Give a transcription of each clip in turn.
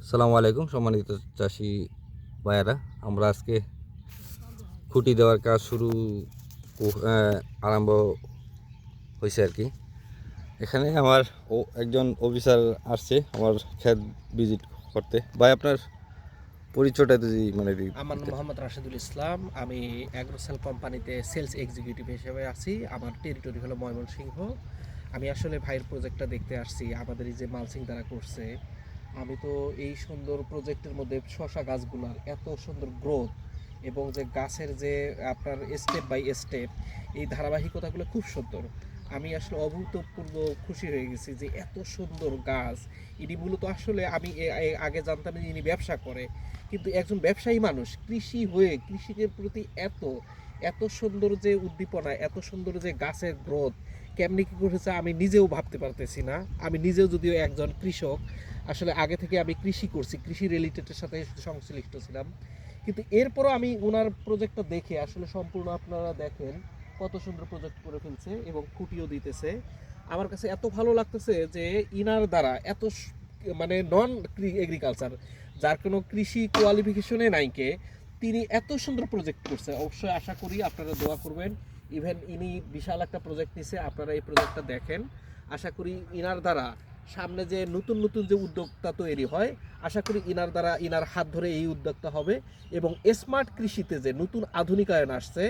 আসসালামু আলাইকুম সম্মানিত চাষি ভাইয়েরা, আমরা আজকে খুঁটি দেওয়ার কাজ আরম্ভ হয়েছে আর কি। এখানে আমার একজন অফিসার আসছে আমার ক্ষেত ভিজিট করতে। ভাই, আপনার পরিচয়টা যদি আমার নাম মোহাম্মদ রাশেদুল ইসলাম। আমি অ্যাগ্রোসেল কোম্পানিতে সেলস এক্সিকিউটিভ হিসেবে আছি। আমার টেরিটরি হলো ময়মনসিংহ। আমি আসলে ভাইয়ের প্রজেক্টটা দেখতে আসছি, আমাদের এই যে মালচিং তারা করছে। আমি তো এই সুন্দর প্রজেক্টের মধ্যে শশা গাছগুলার এত সুন্দর গ্রোথ এবং যে গাছের যে আপনার স্টেপ বাই স্টেপ এই ধারাবাহিকতাগুলো খুব সুন্দর। আমি আসলে অভূতপূর্ব খুশি হয়ে গেছি যে এত সুন্দর গাছ। ইনি মূলত আসলে আমি আগে জানতাম যে ইনি ব্যবসা করে, কিন্তু একজন ব্যবসায়ী মানুষ কৃষি হয়ে কৃষিকের প্রতি এত এত সুন্দর যে উদ্দীপনা, এত সুন্দর যে গাছের গ্রোথ কেমনি কী করেছে আমি নিজেও ভাবতে পারতেছি না। আমি নিজেও যদিও একজন কৃষক, আসলে আগে থেকে আমি কৃষি করছি, কৃষি রিলেটেডের সাথে সংশ্লিষ্ট ছিলাম, কিন্তু এরপরও আমি ওনার প্রজেক্টটা দেখে আসলে সম্পূর্ণ আপনারা দেখেন কত সুন্দর প্রজেক্ট করে ফেলছে এবং খুঁটিও দিতেছে। আমার কাছে এত ভালো লাগতেছে যে ইনার দ্বারা এত মানে নন এগ্রিকালচার, যার কোনো কৃষি কোয়ালিফিকেশনে নাইকে, তিনি এত সুন্দর প্রজেক্ট করছে। অবশ্যই আশা করি আপনারা দোয়া করবেন। ইভেন ইনি বিশাল একটা প্রজেক্ট নিছে, আপনারা এই প্রজেক্টটা দেখেন। আশা করি ইনার দ্বারা সামনে যে নতুন নতুন যে উদ্যোক্তা তৈরি হয়, আশা করি ইনার দ্বারা ইনার হাত ধরে এই উদ্যোক্তা হবে এবং স্মার্ট কৃষিতে যে নতুন আধুনিকায়ন আসছে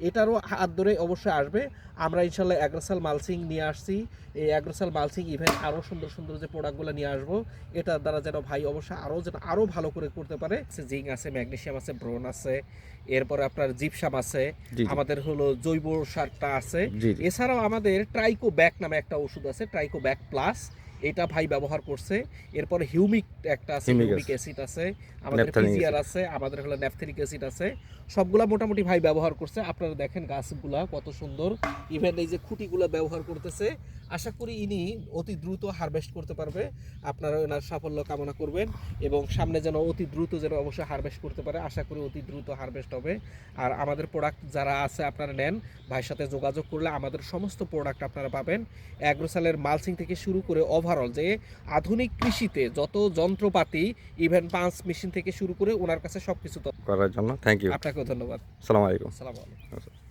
এটারও হাত ধরে অবশ্যই আসবে। আমরা ইনশাল্লাহ অ্যাগ্রোসাল মালচিং নিয়ে আসছি। এই অ্যাগ্রোসাল মালচিং ইভেন আরও সুন্দর সুন্দর যে প্রোডাক্টগুলো নিয়ে আসবো, এটার দ্বারা যেন ভাই অবশ্যই আরও ভালো করে করতে পারে। জিঙ্ক আছে, ম্যাগনেসিয়াম আছে, ব্রোন আছে, এরপরে আপনার জিপসাম আছে, আমাদের হলো জৈব সারটা আছে। এছাড়াও আমাদের ট্রাইকো ব্যাক নামে একটা ওষুধ আছে, ট্রাইকো ব্যাক প্লাস, এটা ভাই ব্যবহার করছে। এরপরে হিউমিক একটা আছে, হিউমিক অ্যাসিড আছে, আমাদের পিজিআর আছে, আমাদের হলো ন্যাপথেলিক অ্যাসিড আছে। সবগুলা মোটামুটি ভাই ব্যবহার করছে। আপনারা দেখেন গাছগুলা কত সুন্দর, ইভেন এই যে খুঁটিগুলা ব্যবহার করতেছে। আশা করি ইনি অতি দ্রুত হারভেস্ট করতে পারবে। আপনারা এনার সাফল্য কামনা করবেন এবং সামনে যেন অতি দ্রুত যেন অবশ্যই হারভেস্ট করতে পারে। আশা করি অতি দ্রুত হারভেস্ট হবে। আর আমাদের প্রোডাক্ট যারা আছে আপনারা নেন, ভাইয়ের সাথে যোগাযোগ করলে আমাদের সমস্ত প্রোডাক্ট আপনারা পাবেন। অ্যাগ্রোসালের মালচিং থেকে শুরু করে ওভারঅল যে আধুনিক কৃষিতে যত যন্ত্রপাতি, ইভেন পাঁচ মেশিন থেকে শুরু করে ওনার কাছে সবকিছু করার জন্য থ্যাংক ইউ। আপনাকেও ধন্যবাদ। আসসালামু আলাইকুম। আসসালামু আলাইকুম।